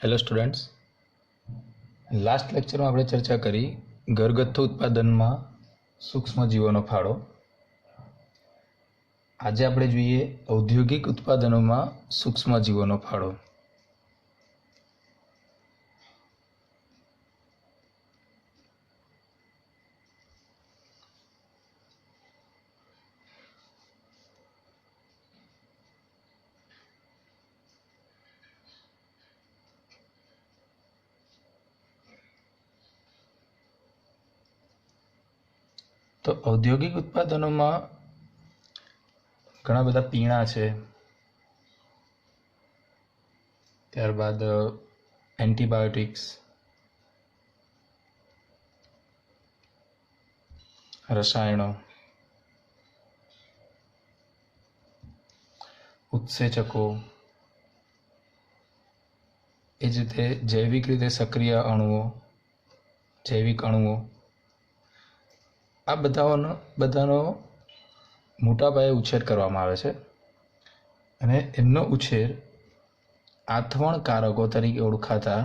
Hello students, last લેક્ચરમાં આપણે ચર્ચા કરી ઘરગથ્થુ ઉત્પાદનમાં સૂક્ષ્મજીવોનો ફાળો. આજે આપણે જોઈએ ઔદ્યોગિક ઉત્પાદનોમાં સૂક્ષ્મજીવોનો ફાળો. તો ઔદ્યોગિક ઉત્પાદનોમાં ઘણા બધા પીણા છે, ત્યારબાદ એન્ટીબાયોટિક્સ, રસાયણો, ઉત્સેચકો, એ જ રીતે જૈવિક રીતે સક્રિય અણુઓ, જૈવિક અણુઓ, આ બધાનો મોટા પાયે ઉછેર કરવામાં આવે છે અને એમનો ઉછેર આથવણકારકો તરીકે ઓળખાતા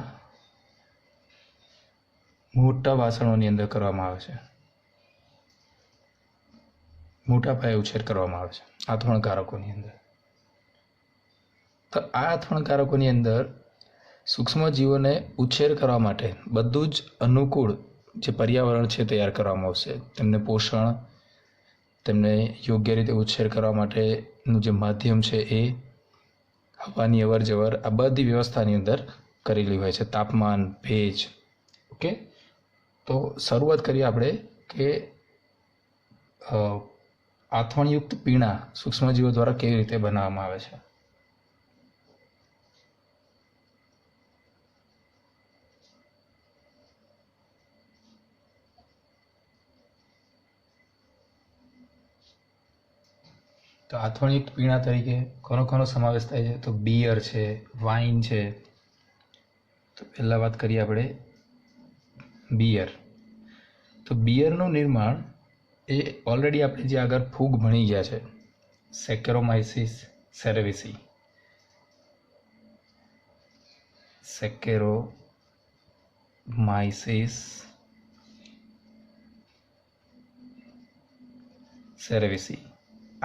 મોટા વાસણોની અંદર કરવામાં આવે છે. મોટા પાયે ઉછેર કરવામાં આવે છે આથવણકારકોની અંદર. તો આ આથવણકારકોની અંદર સૂક્ષ્મજીવોને ઉછેર કરવા માટે બધું જ અનુકૂળ જે પર્યાવરણ છે તૈયાર કરવામાં આવશે. તેમને પોષણ, તેમને યોગ્ય રીતે ઉછેર કરવા માટેનું જે માધ્યમ છે એ હવાની અવર જવર, આ બધી વ્યવસ્થાની અંદર કરેલી હોય છે. તાપમાન, ભેજ. ઓકે, તો શરૂઆત કરીએ આપણે કે આથવણયુક્ત પીણા સૂક્ષ્મજીવો દ્વારા કેવી રીતે બનાવવામાં આવે છે. તો આથવણયુક્ત પીણા તરીકે કોનો સમાવેશ થાય છે? તો બિયર છે, વાઇન છે. તો પહેલાં વાત કરીએ આપણે બિયર. તો બિયરનું નિર્માણ એ ઓલરેડી આપણે જે આગળ ફૂગ ભણી ગયા છે, સેકેરોમાઇસીસ સેરેવિસી. સેકેરોમાઇસીસ સેરેવિસી,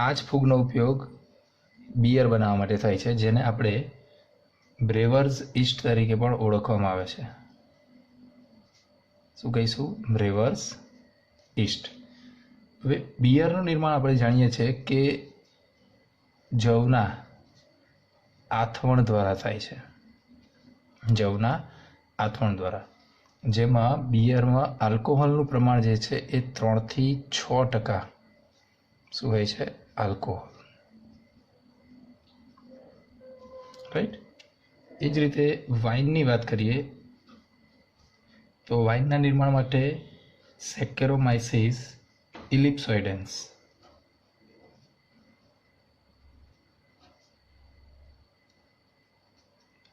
આ જ ફૂગનો ઉપયોગ બિયર બનાવવા માટે થાય છે, જેને આપણે બ્રેવર્સ ઈસ્ટ તરીકે પણ ઓળખવામાં આવે છે. શું કહીશું? બ્રેવર્સ ઈસ્ટ. હવે બિયરનું નિર્માણ આપણે જાણીએ છીએ કે જવના આથવણ દ્વારા થાય છે. જવના આથવણ દ્વારા, જેમાં બિયરમાં આલ્કોહોલનું પ્રમાણ જે છે એ 3 થી 6% શું હોય છે? આલ્કોહોલ. રાઈટ. એ જ રીતે વાઇનની વાત કરીએ તો વાઇનના નિર્માણ માટે સેકેરોમાઇસીસ ઇલિપ્સોઇડેન્સ,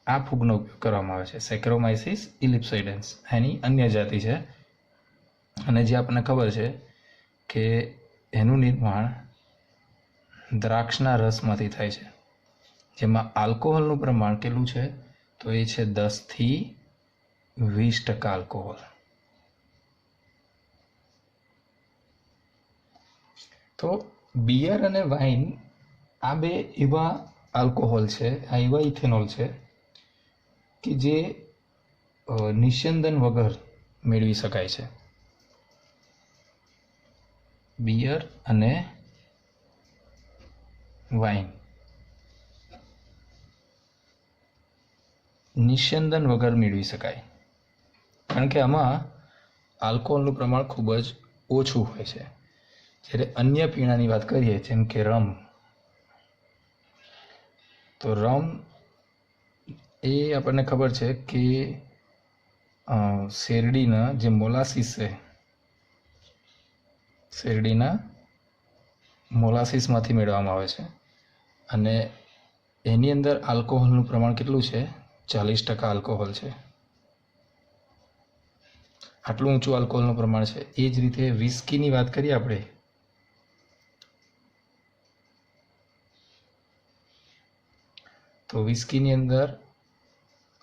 આ ફૂગનો ઉપયોગ કરવામાં આવે છે. સેકેરોમાઇસીસ ઇલિપ્સોઇડેન્સ એની અન્ય જાતિ છે અને જે આપણને ખબર છે કે એનું નિર્માણ દ્રાક્ષના રસમાંથી થાય છે, જેમાં આલ્કોહોલનું પ્રમાણ કેટલું છે? તો એ છે 10 થી 20% આલ્કોહોલ. તો બિયર અને વાઇન આ બે એવા આલ્કોહોલ છે, આ એવા ઇથેનોલ છે કે જે નિસ્યંદન વગર મેળવી શકાય છે. બિયર અને વાઇન નિસ્યંદન વગર મેળવી શકાય, કારણ કે આમાં આલ્કોહોલનું પ્રમાણ ખૂબ જ ઓછું હોય છે. જ્યારે અન્ય પીણાની વાત કરીએ જેમ કે રમ, તો રમ એ આપણને ખબર છે કે શેરડીના જે મોલાસીસ છે, શેરડીના મોલાસીસમાંથી મેળવવામાં આવે છે અને એની અંદર આલ્કોહોલનું પ્રમાણ કેટલું છે? 40% આલ્કોહોલ છે. આટલું ઊંચું આલ્કોહોલનું પ્રમાણ છે. એ જ રીતે વિસ્કીની વાત કરીએ આપણે તો વિસ્કીની અંદર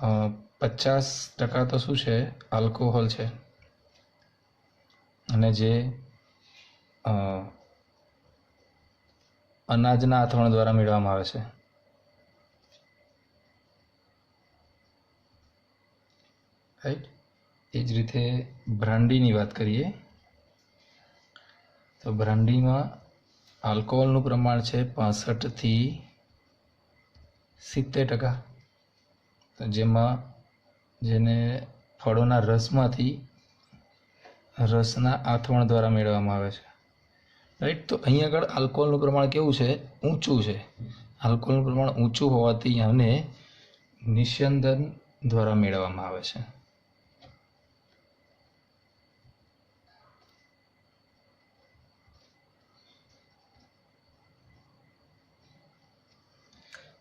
50% તો શું છે, આલ્કોહોલ છે, અને જે અનાજના આથવણ દ્વારા મેળવવામાં આવે છે. રાઈટ. એ જ રીતે બ્રાન્ડીની વાત કરીએ તો બ્રાન્ડીમાં આલ્કોહોલનું પ્રમાણ છે 65 થી 70%, તો જેમાં જેને ફળોના રસમાંથી રસના આથવણ દ્વારા મેળવવામાં આવે છે. રાઈટ. તો અહીં આગળ આલ્કોહોલનું પ્રમાણ કેવું છે, ઊંચું છે. આલ્કોહોલનું પ્રમાણ ઊંચું હોવાથી આને નિસ્યંદન દ્વારા મેળવવામાં આવે છે.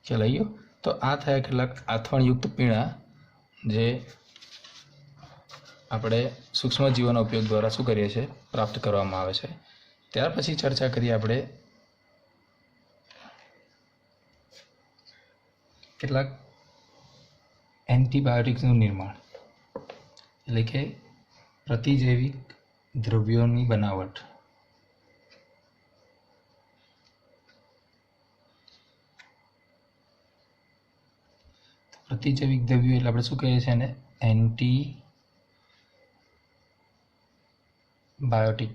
ખ્યાલ આવી ગયો. તો આ થયા કેટલાક આથવણયુક્ત પીણા જે આપણે સૂક્ષ્મજીવોના ઉપયોગ દ્વારા શું કરીએ છીએ, પ્રાપ્ત કરવામાં આવે છે. ત્યાર પછી ચર્ચા કરીએ આપણે કેટલાક એન્ટીબાયોટિક્સનું નિર્માણ, એટલે કે પ્રતિજૈવિક દ્રવ્યોની બનાવટ. પ્રતિજૈવિક દ્રવ્યો એટલે આપણે શું કહીએ છીએ એને, એન્ટીબાયોટિક.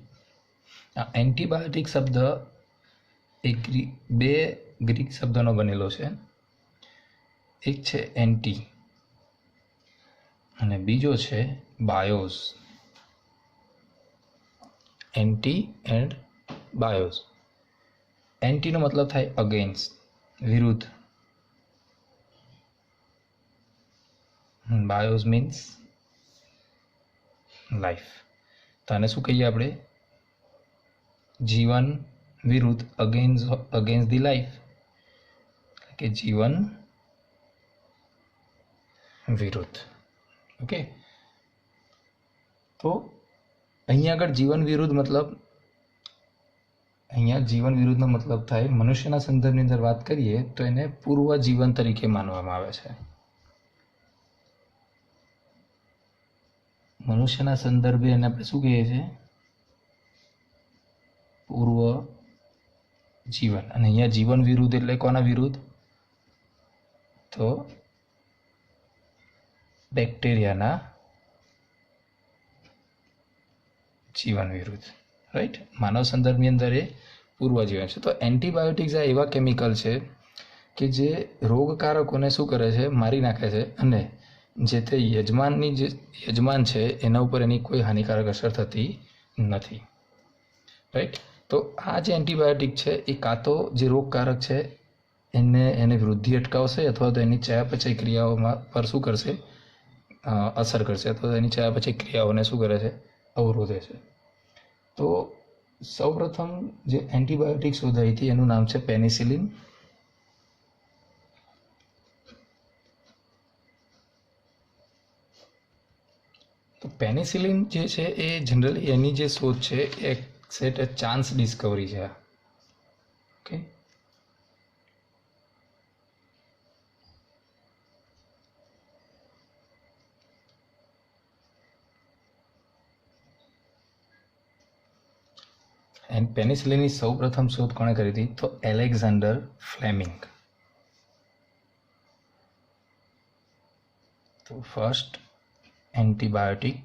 આ એન્ટીબાયોટિક શબ્દ બે ગ્રીક શબ્દનો બનેલો છે. એક છે એન્ટી અને બીજો છે બાયોસ. Anti and bios. એન્ટીનો મતલબ થાય અગેન્સ્ટ, વિરુદ્ધ. Bios means life. તો આને શું કહીએ આપણે, જીવન વિરુદ્ધ, અગેન્સ્ટ ધી લાઈફ, કે જીવન વિરુદ્ધ. ઓકે. તો અહીંયા આગળ જીવન વિરુદ્ધ મતલબ, અહીંયા જીવન વિરુદ્ધનો મતલબ થાય, મનુષ્યના સંદર્ભની અંદર વાત કરીએ તો એને પૂર્વ જીવન તરીકે માનવામાં આવે છે. મનુષ્યના સંદર્ભે એને આપણે શું કહીએ છીએ, પૂર્વ જીવન. અને અહીંયા જીવન વિરુદ્ધ એટલે કોના વિરુદ્ધ, તો બેક્ટેરિયાના જીવન વિરુદ્ધ. રાઈટ. માનવ સંદર્ભની અંદર એ પૂર્વ જીવન છે. તો એન્ટીબાયોટિક્સ આ એવા કેમિકલ છે કે જે રોગકારકોને શું કરે છે, મારી નાખે છે, અને જે તે યજમાન છે એના ઉપર એની કોઈ હાનિકારક અસર થતી નથી. રાઈટ. તો આ જે એન્ટીબાયોટિક છે એ કાં તો જે રોગકારક છે એની વૃદ્ધિ અટકાવશે, અથવા તો એની ચયાપચય ક્રિયાઓમાં પર શું કરશે, અસર કરશે, અથવા તો એની ચયાપચય ક્રિયાઓને શું કરે છે, અવરોધે છે. તો સૌપ્રથમ જે એન્ટીબાયોટિક શોધાઈ હતી એનું નામ છે પેનિસિલિન. તો પેનિસિલિન જે છે એ જનરલી એની જે શોધ છે એ સેટ એ ચાન્સ ડિસ્કવરી છે. ઓકે. એન્ડ પેનિસિલિનની સૌ પ્રથમ શોધ કોણે કરી હતી, તો એલેક્ઝાન્ડર ફ્લેમિંગ. તો ફર્સ્ટ એન્ટીબાયોટિક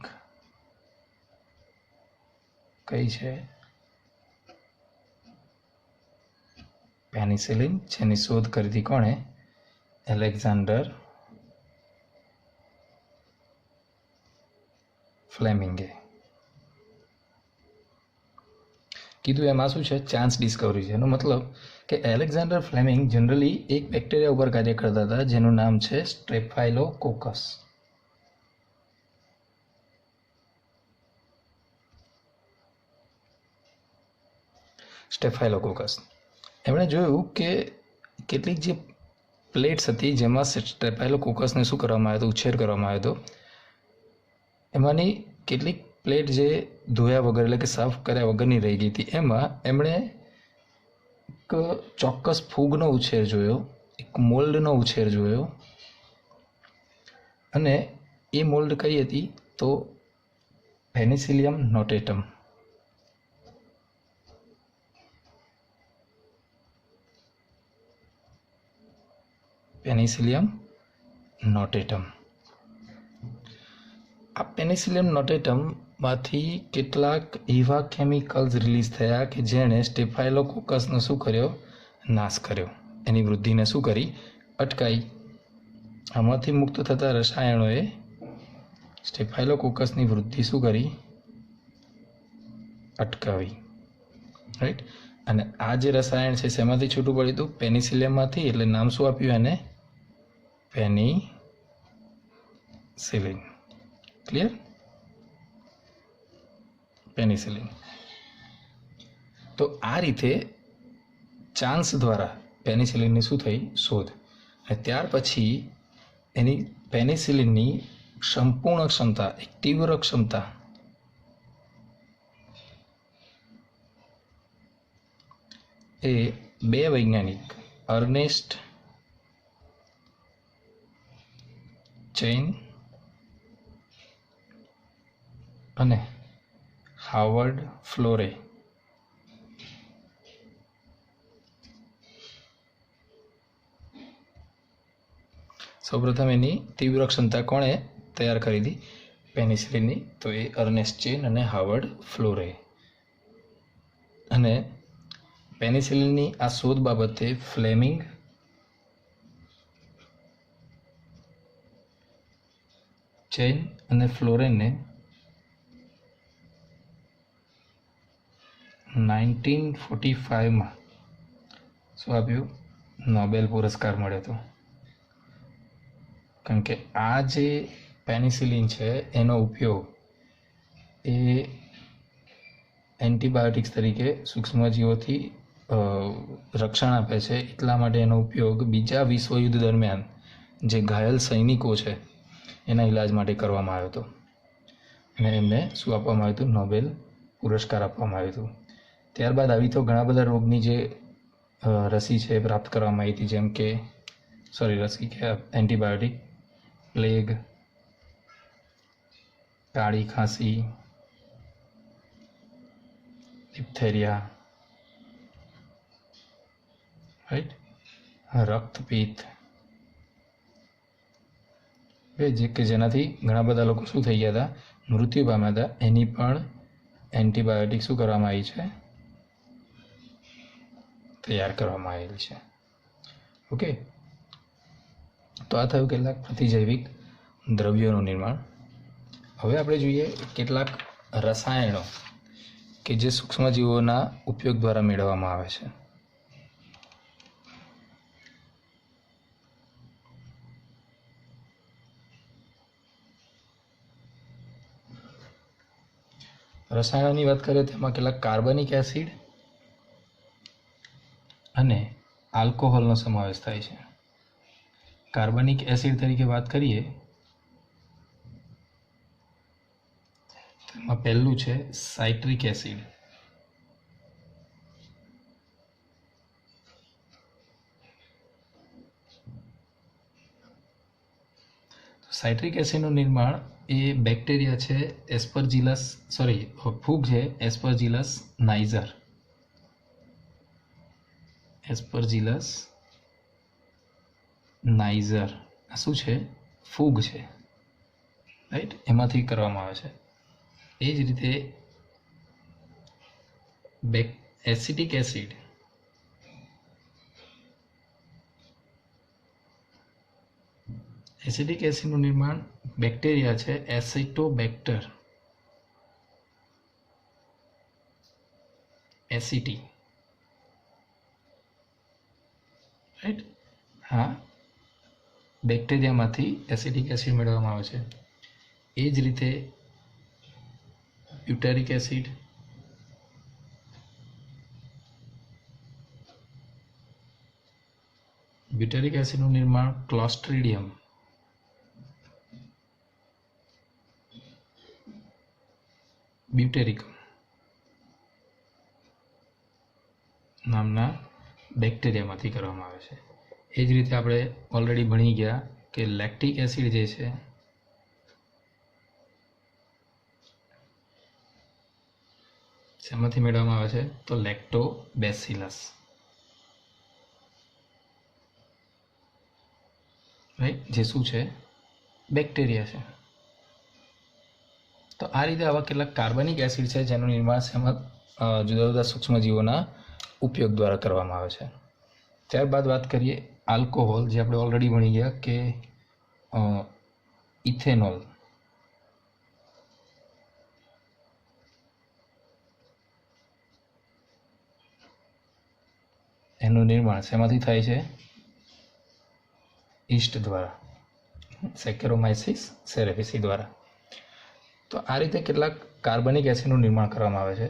કઈ છે, પેનિસિલિન, જેની શોધ કરી હતી કોણે, એલેક્ઝાન્ડર ફ્લેમિંગે. કીધું એમાં શું છે, ચાન્સ ડિસ્કવરી છે. એનો મતલબ કે એલેક્ઝાન્ડર ફ્લેમિંગ જનરલી એક બેક્ટેરિયા ઉપર કાર્ય કરતા હતા જેનું નામ છે સ્ટ્રેપ્ટાઇલોકોકસ. સ્ટેફાઇલોકોકસ. એમણે જોયું કે કેટલીક જે પ્લેટ્સ હતી જેમાં સ્ટેફાઇલોકોકસને શું કરવામાં આવ્યો હતો, ઉછેર કરવામાં આવ્યો હતો, એમાંની કેટલીક પ્લેટ જે ધોયા વગર એટલે કે સાફ કર્યા વગરની રહી ગઈ હતી. એમાં એમણે એક ચોક્કસ ફૂગનો ઉછેર જોયો, એક મોલ્ડનો ઉછેર જોયો, અને એ મોલ્ડ કઈ હતી તો પેનિસિલિયમ નોટેટમ. પેનિસિલિયમ નોટેટમ. આ પેનિસિલિયમ નોટેટમમાંથી કેટલાક એવા કેમિકલ્સ રિલીઝ થયા કે જેણે સ્ટેફાઇલોકોકસનો શું કર્યો? નાશ કર્યો. એની વૃદ્ધિને શું કરી? અટકાઈ. આમાંથી મુક્ત થતા રસાયણોએ સ્ટેફાઇલોકોકસની વૃદ્ધિ શું કરી? અટકાવી. રાઈટ. અને આ જે રસાયણ છે શેમાંથી છૂટું પડ્યું હતું? પેનિસિલિયમમાંથી. એટલે નામ શું આપ્યું એને? પેનિસિલિન. ક્લિયર? પેનિસિલિન. તો આ રીતે ચાન્સ દ્વારા પેનિસિલિનની શું થઈ? શોધ. અને ત્યાર પછી એની પેનિસિલિનની સંપૂર્ણ ક્ષમતા, એક તીવ્ર ક્ષમતા એ બે વૈજ્ઞાનિક અર્નેસ્ટ ચેઇન અને હાવર્ડ ફ્લોરે સૌપ્રથમ એની તીવ્ર ક્ષમતા કોણે તૈયાર કરી હતી? પેનિસિલિનની. તો એ અર્નેસ્ટ ચેઇન અને હાવર્ડ ફ્લોરે. અને પેનિસિલિનની આ શોધ બાબતે ફ્લેમિંગ, ચેઇન અને ફ્લોરેનને 1945માં શું આપ્યું? નોબેલ પુરસ્કાર મળ્યો હતો. કારણ કે આ જે પેનિસિલિન છે એનો ઉપયોગ એ એન્ટીબાયોટિક્સ તરીકે સૂક્ષ્મજીવોથી રક્ષણ આપે છે. એટલા માટે એનો ઉપયોગ બીજા વિશ્વયુદ્ધ દરમિયાન જે ઘાયલ સૈનિકો છે એના ઈલાજ માટે કરવામાં આવ્યો હતો. અને એમને શું આપવામાં આવ્યું હતું? નોબેલ પુરસ્કાર આપવામાં આવ્યો હતો. ત્યારબાદ આવી તો ઘણા બધા રોગની જે રસી છે પ્રાપ્ત કરવામાં આવી હતી, જેમ કે રસી કે એન્ટીબાયોટિક, પ્લેગ, કાળી ખાંસી, ડિપ્થેરિયા, રાઈટ, રક્તપિત્ત, જેનાથી ઘણા બધા લોકો શું થઈ ગયા હતા? મૃત્યુ પામ્યા હતા. એની પણ એન્ટીબાયોટિક શું કરવામાં આવી છે? તૈયાર કરવામાં આવેલી છે. ઓકે. તો આ થયું કેટલાક પ્રતિજૈવિક દ્રવ્યોનું નિર્માણ. હવે આપણે જોઈએ કેટલાક રસાયણો કે જે સૂક્ષ્મજીવોના ઉપયોગ દ્વારા મેળવવામાં આવે છે. રસાયણોની વાત કરીએ તેમાં કેટલાક કાર્બનિક એસિડ અને આલ્કોહોલનો સમાવેશ થાય છે. કાર્બનિક એસિડ તરીકે વાત કરીએ તેમાં પહેલું છે સાઇટ્રિક એસિડ. સાઇટ્રિક એસિડનું નિર્માણ એ બેક્ટેરિયા છે ફૂગ છે એસ્પરજીલસ નાઇઝર. એસ્પરજીલસ નાઇઝર આ શું છે? ફૂગ છે, રાઈટ. એમાંથી કરવામાં આવે છે. એ જ રીતે એસિટિક એસિડ એસિડિક એસિડનું નિર્માણ બેક્ટેરિયા છે એસિટોબેક્ટર એસિટી, રાઈટ. હા, બેક્ટેરિયામાંથી એસિડિક એસિડ મેળવવામાં આવે છે. એ જ રીતે બ્યુટારિક એસિડ, બ્યુટારિક એસિડનું નિર્માણ ક્લોસ્ટ્રીડિયમ બ્યુટેરિકમ નામના બેક્ટેરિયામાંથી કરવામાં આવે છે. એ જ રીતે આપણે ઓલરેડી ભણી ગયા કે લેક્ટિક એસિડ જે છે શેમાંથી મેળવવામાં આવે છે? તો લેક્ટોબેસિલસ, રાઈટ, જે શું છે? બેક્ટેરિયા છે. તો આ રીતે આવા કેટલાક કાર્બનિક એસિડ છે જેનું નિર્માણ શેમાં જુદા જુદા સૂક્ષ્મજીવોના ઉપયોગ દ્વારા કરવામાં આવે છે. ત્યારબાદ વાત કરીએ આલ્કોહોલ, જે આપણે ઓલરેડી ભણી ગયા કે ઇથેનોલ. એનું નિર્માણ શેમાંથી થાય છે? ઈસ્ટ દ્વારા, સેકેરોમાઇસિસ સેરેફિસી દ્વારા. તો આ રીતે કેટલાક કાર્બનિક એસિડનું નિર્માણ કરવામાં આવે છે.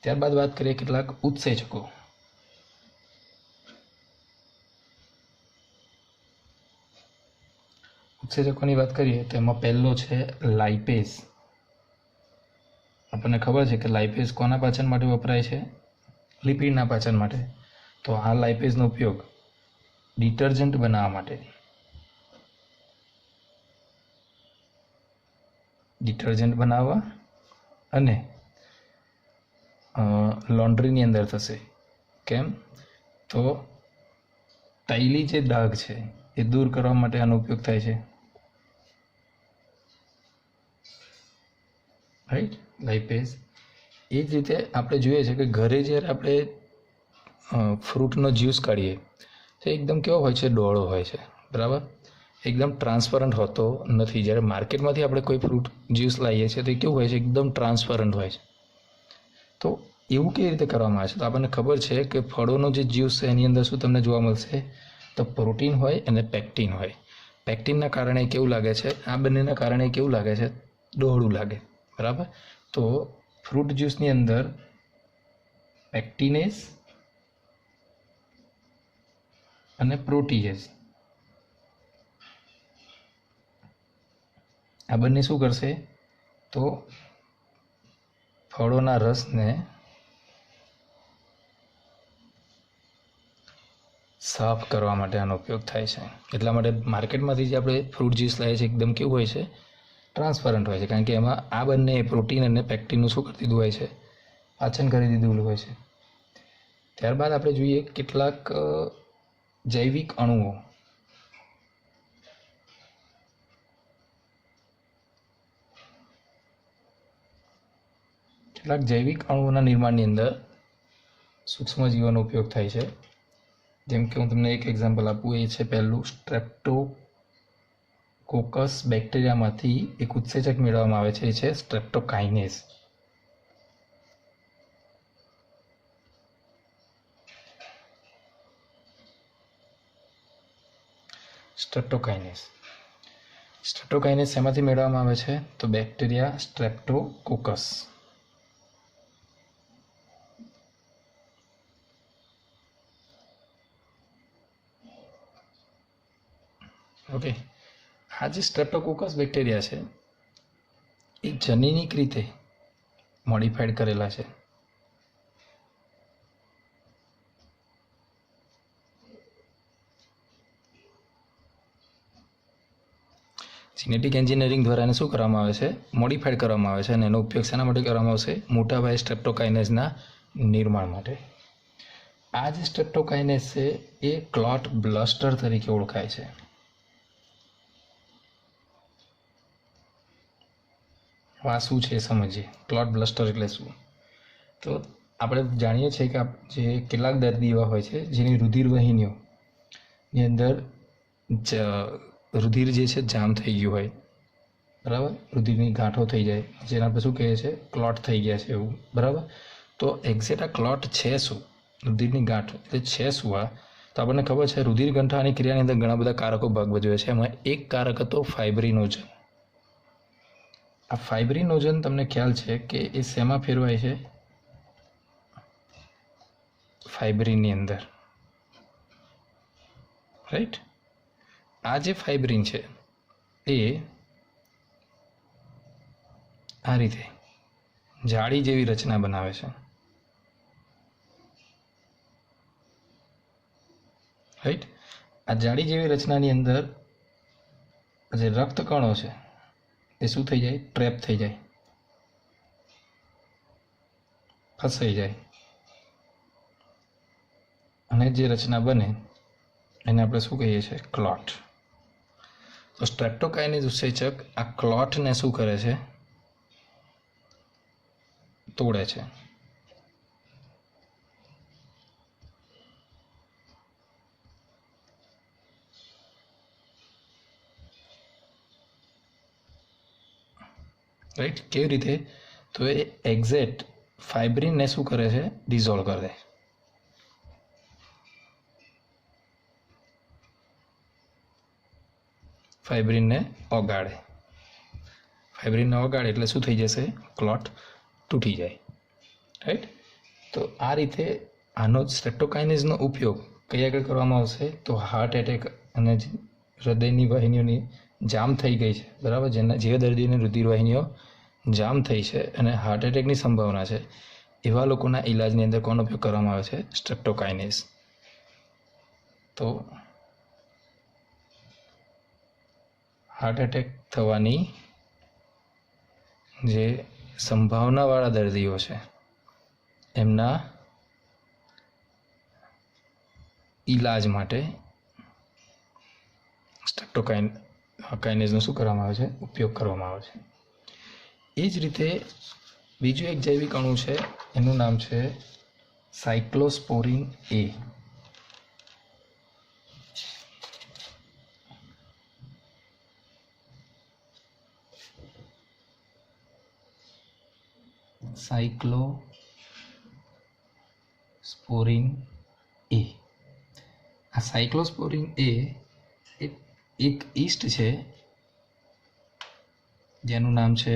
ત્યારબાદ વાત કરીએ કેટલાક ઉત્સેચકો. ઉત્સેચકોની વાત કરીએ તો એમાં પહેલો છે લાઇપેઝ. આપણને ખબર છે કે લાઇપેઝ કોના પાચન માટે વપરાય છે? લિપિડના પાચન માટે. તો આ લાઇપેઝનો ઉપયોગ ડિટર્જન્ટ બનાવવા માટે, ડિટર્જન્ટ બનાવવા અને લોન્ડ્રીની અંદર થશે. કેમ? તો તૈલી જે ડાઘ છે એ દૂર કરવા માટે આનો ઉપયોગ થાય છે, રાઈટ, લાઇપેઝ. એ જ રીતે આપણે જોઈએ છે કે ઘરે જ્યારે આપણે ફ્રૂટનો જ્યુસ કાઢીએ તો એકદમ કેવો હોય છે? ડોળો હોય છે, બરાબર, એકદમ ટ્રાન્સપરન્ટ હોતો નથી. જ્યારે માર્કેટમાંથી આપણે કોઈ ફ્રૂટ જ્યુસ લાવીએ છીએ તો એ કેવું હોય છે? એકદમ ટ્રાન્સપરન્ટ હોય છે. તો એવું કેવી રીતે કરવામાં આવે છે? તો આપણને ખબર છે કે ફળોનો જે જ્યુસ છે એની અંદર શું તમને જોવા મળશે? તો પ્રોટીન હોય અને પેક્ટિન હોય. પેક્ટિનના કારણે કેવું લાગે છે? આ બંનેના કારણે કેવું લાગે છે? ડોહળું લાગે, બરાબર. તો ફ્રૂટ જ્યુસની અંદર પેક્ટિનેઝ અને પ્રોટીએઝ, આ બંને શું કરશે? તો ફળોના રસને સાફ કરવા માટે આનો ઉપયોગ થાય છે. એટલા માટે માર્કેટમાંથી જે આપણે ફ્રૂટ જ્યુસ લાવીએ છીએ એકદમ કેવું હોય છે? ટ્રાન્સપરન્ટ હોય છે, કારણ કે એમાં આ બંને પ્રોટીન અને પેક્ટિનનું શું કરી દીધું હોય છે? પાચન કરી દીધું હોય છે. ત્યારબાદ આપણે જોઈએ કેટલાક જૈવિક અણુઓ. કેટલાક જૈવિક અણુઓના નિર્માણની અંદર સૂક્ષ્મજીવોનો ઉપયોગ થાય છે. જેમ કે હું તમને એક એક્ઝામ્પલ આપું, એ છે પહેલું સ્ટ્રેપ્ટોકોકસ બેક્ટેરિયામાંથી એક ઉત્સેચક મેળવવામાં આવે છે, એ છે સ્ટ્રેપ્ટોકાઇનેઝ. સ્ટ્રેપ્ટોકાઇનેઝ શેમાંથી મેળવવામાં આવે છે? તો બેક્ટેરિયા સ્ટ્રેપ્ટોકોકસ. ઓકે, આ જે સ્ટ્રેપ્ટોકોકસ બેક્ટેરિયા છે એ જનીનિક રીતે મોડિફાઈડ કરેલા છે. જીનેટિક એન્જિનિયરિંગ દ્વારા એને શું કરવામાં આવે છે? મોડિફાઈડ કરવામાં આવે છે. અને એનો ઉપયોગ શેના માટે કરવામાં આવશે? મોટાભાઈ સ્ટ્રેપ્ટોકાઇનેઝના નિર્માણ માટે. આ જે સ્ટ્રેપ્ટોકાઇનેઝ છે એ ક્લોટ બ્લસ્ટર તરીકે ઓળખાય છે. આ શું છે એ સમજીએ. ક્લોટ બ્લસ્ટર એટલે શું? તો આપણે જાણીએ છીએ કે જે કેટલાક દર્દી એવા હોય છે જેની રુધિર વાહિનીઓની અંદર રુધિર જે છે જામ થઈ ગયું હોય, બરાબર, રુધિરની ગાંઠો થઈ જાય, જેને આપણે શું કહીએ છીએ? ક્લોટ થઈ ગયા છે એવું, બરાબર. તો એક્ઝેક્ટ આ ક્લોટ છે શું? રુધિરની ગાંઠ એટલે છે શું આ? તો આપણને ખબર છે રુધિર ગંઠાની ક્રિયાની અંદર ઘણા બધા કારકો ભાગ ભજવે છે. એમાં એક કારક હતો ફાઇબ્રિનોજન. આ ફાઇબ્રિનોજન તમને ખ્યાલ છે કે એ શેમાં ફેરવાય છે? ફાઇબ્રિનની અંદર, રાઈટ. આ જે ફાઇબ્રિન છે એ આ રીતે જાળી જેવી રચના બનાવે છે, રાઈટ. આ જાળી જેવી રચનાની અંદર જે રક્તકણો છે એ શું થઈ જાય? ટ્રેપ થઈ જાય. ફસાઈ જાય અને જે રચના બને એને આપણે શું કહીએ છીએ? ક્લોટ. તો સ્ટ્રેપ્ટોકાઇનેઝ ઉત્સેચક આ ક્લોટને શું કરે છે? તોડે છે. રાઈટ. કેવી રીતે? તો એ એક્ઝેક્ટ ફાઇબ્રિનને શું કરે છે? ડિઝોલ્વ કરી દે. ફાઇબ્રિનને ઓગાળે. ફાઇબ્રિનને ઓગાળે એટલે શું થઈ જશે? ક્લોટ તૂટી જાય. રાઈટ. તો આ રીતે આનો સ્ટ્રેપ્ટોકાઇનેઝનો ઉપયોગ કઈ આગળ કરવામાં આવશે? તો હાર્ટ એટેક અને હૃદયની વાહિનીઓની જામ થઈ ગઈ છે, બરાબર, જે દર્દીઓની રુધિર વાહિનીઓ જામ થઈ છે અને હાર્ટ એટેકની સંભાવના છે, એવા લોકોના ઈલાજની અંદર કોનો ઉપયોગ કરવામાં આવે છે? સ્ટ્રેપ્ટોકાઇનેઝ. તો હાર્ટ એટેક થવાની જે સંભાવનાવાળા દર્દીઓ છે એમના ઈલાજ માટે સ્ટ્રેપ્ટોકાઇનેઝનો શું કરવામાં આવે છે? ઉપયોગ કરવામાં આવે છે. એ જ રીતે બીજું એક જૈવિક અણુ છે, એનું નામ છે સાયક્લોસ્પોરિન એ. સાયક્લોસ્પોરિન એ. આ સાયક્લોસ્પોરિન એ એક ઈસ્ટ છે જેનું નામ છે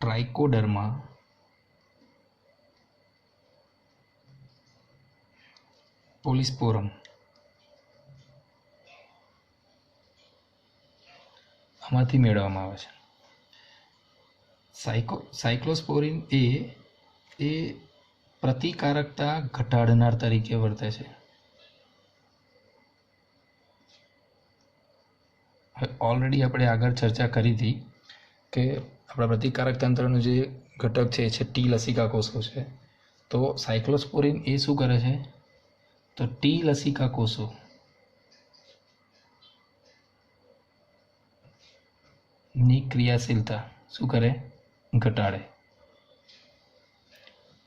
ટ્રાઇકોડર્મા પોલિસ્પોરમ. આમાંથી મેળવવામાં આવે છે. સાયક્લોસ્પોરિન એ પ્રતિકારકતા ઘટાડનાર તરીકે વર્તે છે. ઓલરેડી આપણે આગળ ચર્ચા કરી હતી કે આપણા પ્રતિકારક તંત્રનું જે ઘટક છે એ છે ટી લસિકા કોષો છે. તો સાયક્લોસ્પોરિન એ શું કરે છે? તો ટી લસિકા કોષો ની ક્રિયાશીલતા શું કરે? ઘટાડે.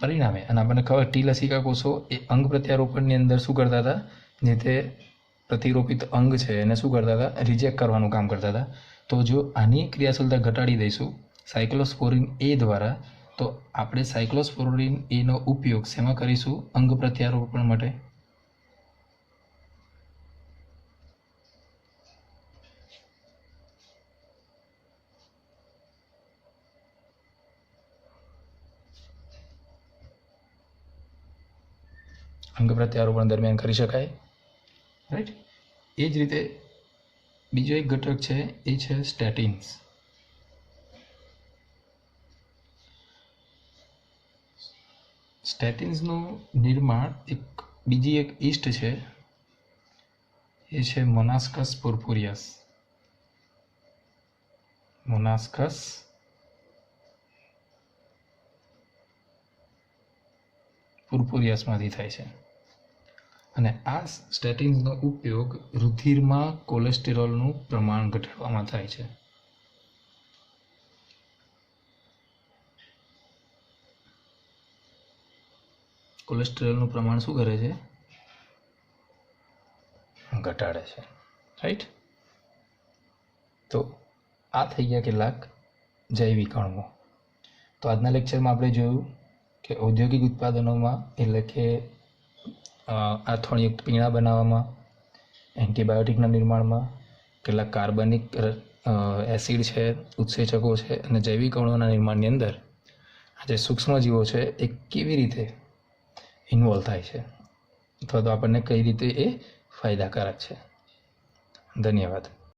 પરિણામે, અને આપણને ખબર ટી લસિકા કોષો એ અંગ પ્રત્યારોપણની અંદર શું કરતા હતા? જે તે પ્રતિરોપિત અંગ છે એને શું કરતા હતા? રિજેક્ટ કરવાનું કામ કરતા હતા. તો જો આની ક્રિયાશીલતા ઘટાડી દઈશું સાયક્લોસ્પોરિન એ દ્વારા, તો આપણે સાયક્લોસ્પોરિન એનો ઉપયોગ શેમાં કરીશું? અંગ પ્રત્યારોપણ માટે. અંગ પ્રત્યારોપણ દરમિયાન કરી શકાય. રાઈટ. એ જ રીતે બીજો એક ઘટક છે એ છે સ્ટેટિન્સ. સ્ટેટિન્સનું નિર્માણ બીજી એક ઈસ્ટ છે, એ છે મોનાસ્કસ પુર્પુરિયસ. મોનાસ્કસ પુર્પુરિયસમાંથી થાય છે. અને આ સ્ટેટિન્સનો ઉપયોગ રુધિરમાં કોલેસ્ટેરોલનું પ્રમાણ ઘટાડવામાં થાય છે. કોલેસ્ટેરોલનું પ્રમાણ શું કરે છે? ઘટાડે છે. રાઈટ. તો આ થઈ ગયા કેટલાક જૈવિક અણુઓ. તો આજના લેક્ચરમાં આપણે જોયું કે ઔદ્યોગિક ઉત્પાદનોમાં, એટલે કે આથોણયુક્ત પીણા બનાવવામાં, એન્ટીબાયોટિકના નિર્માણમાં, કેટલાક કાર્બનિક એસિડ છે, ઉત્સેચકો છે અને જૈવિક અણુઓના નિર્માણની અંદર આ જે સૂક્ષ્મજીવો છે એ કેવી રીતે ઇન્વોલ્વ થાય છે, અથવા તો આપણને કઈ રીતે એ ફાયદાકારક છે. ધન્યવાદ.